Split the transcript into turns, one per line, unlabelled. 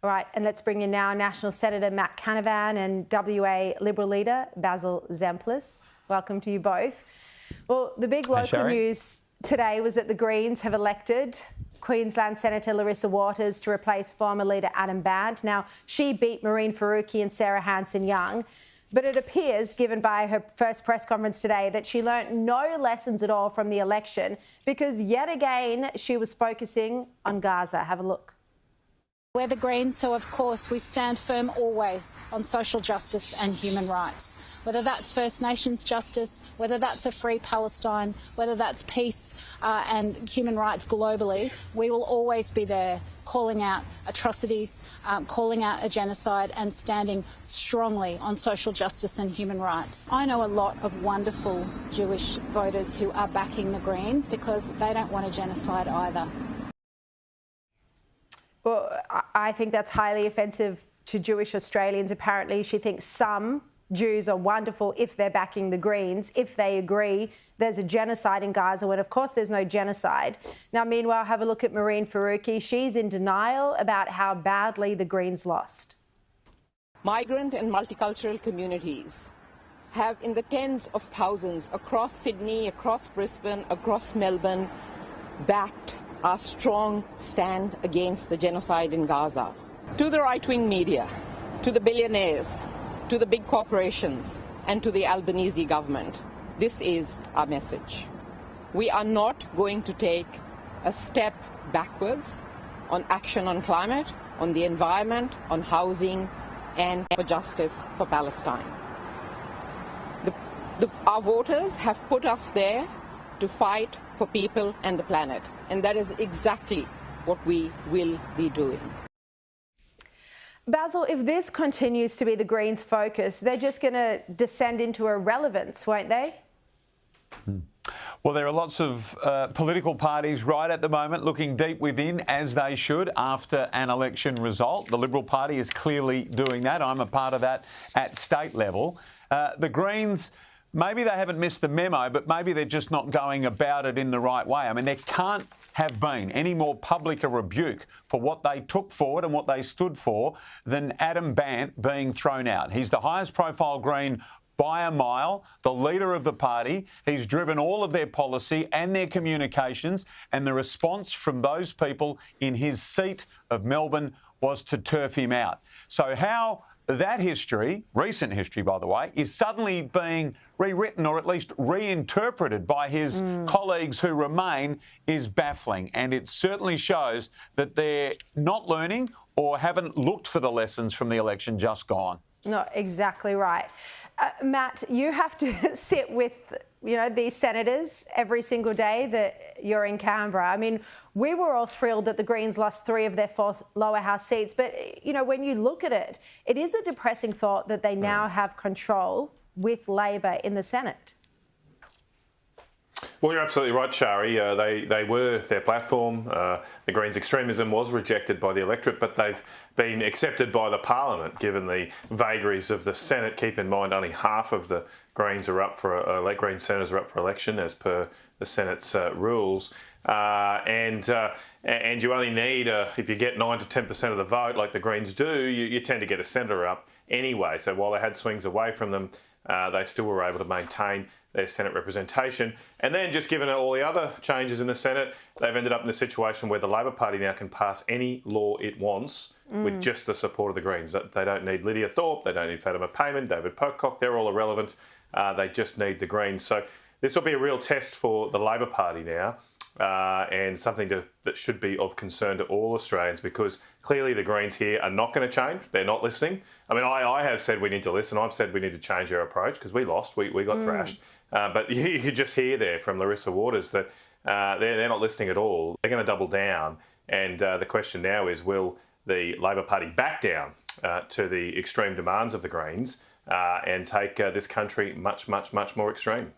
All right, and let's bring in now National Senator Matt Canavan and WA Liberal leader Basil Zempilas. Welcome to you both. Well, the big local news today was that the Greens have elected Queensland Senator Larissa Waters to replace former leader Adam Bandt. Now, she beat Mehreen Faruqi and Sarah Hanson-Young, but it appears, given by her first press conference today, that she learnt no lessons at all from the election because yet again she was focusing on Gaza. Have a look.
We're the Greens, so of course we stand firm always on social justice and human rights. Whether that's First Nations justice, whether that's a free Palestine, whether that's peace and human rights globally, we will always be there calling out atrocities, calling out a genocide and standing strongly on social justice and human rights. I know a lot of wonderful Jewish voters who are backing the Greens because they don't want a genocide either.
Well, I think that's highly offensive to Jewish Australians. Apparently, she thinks some Jews are wonderful if they're backing the Greens, if they agree there's a genocide in Gaza, when of course there's no genocide. Now, meanwhile, have a look at Mehreen Faruqi. She's in denial about how badly the Greens lost.
Migrant and multicultural communities have, in the tens of thousands across Sydney, across Brisbane, across Melbourne, backed our strong stand against the genocide in Gaza. To the right-wing media, to the billionaires, to the big corporations, and to the Albanese government, this is our message. We are not going to take a step backwards on action on climate, on the environment, on housing, and for justice for Palestine. Our voters have put us there to fight for people and the planet, and that is exactly what we will be doing.
Basil, if this continues to be the Greens' focus, they're just going to descend into irrelevance, won't they?
Well, there are lots of political parties right at the moment looking deep within, as they should, after an election result. The Liberal Party is clearly doing that. I'm a part of that at state level. The Greens, maybe they haven't missed the memo, but maybe they're just not going about it in the right way. I mean, there can't have been any more public a rebuke for what they took forward and what they stood for than Adam Bandt being thrown out. He's the highest profile Green by a mile, the leader of the party. He's driven all of their policy and their communications, and the response from those people in his seat of Melbourne was to turf him out. So how that history, recent history by the way, is suddenly being rewritten or at least reinterpreted by his colleagues who remain is baffling, and it certainly shows that they're not learning or haven't looked for the lessons from the election just gone.
No, exactly right. Matt, you have to sit with, these senators every single day that you're in Canberra. I mean, we were all thrilled that the Greens lost 3 of their 4 lower house seats. But, when you look at it, it is a depressing thought that they now have control with Labor in the Senate.
Well, you're absolutely right, Sharri. They were their platform. The Greens' extremism was rejected by the electorate, but they've been accepted by the Parliament, given the vagaries of the Senate. Keep in mind, only half of the Greens are up for Greens senators are up for election, as per the Senate's rules. And you only need, if you get 9 to 10% of the vote, like the Greens do, you tend to get a senator up anyway. So while they had swings away from them, they still were able to maintain their Senate representation. And then, just given all the other changes in the Senate, they've ended up in a situation where the Labor Party now can pass any law it wants with just the support of the Greens. They don't need Lydia Thorpe, they don't need Fatima Payman, David Pocock, they're all irrelevant. They just need the Greens. So this will be a real test for the Labor Party now, and something that should be of concern to all Australians, because clearly the Greens here are not going to change. They're not listening. I mean, I have said we need to listen. I've said we need to change our approach because we lost. We got thrashed. But you just hear there from Larissa Waters that they're not listening at all. They're going to double down. And the question now is, will the Labor Party back down to the extreme demands of the Greens and take this country much, much, much more extreme?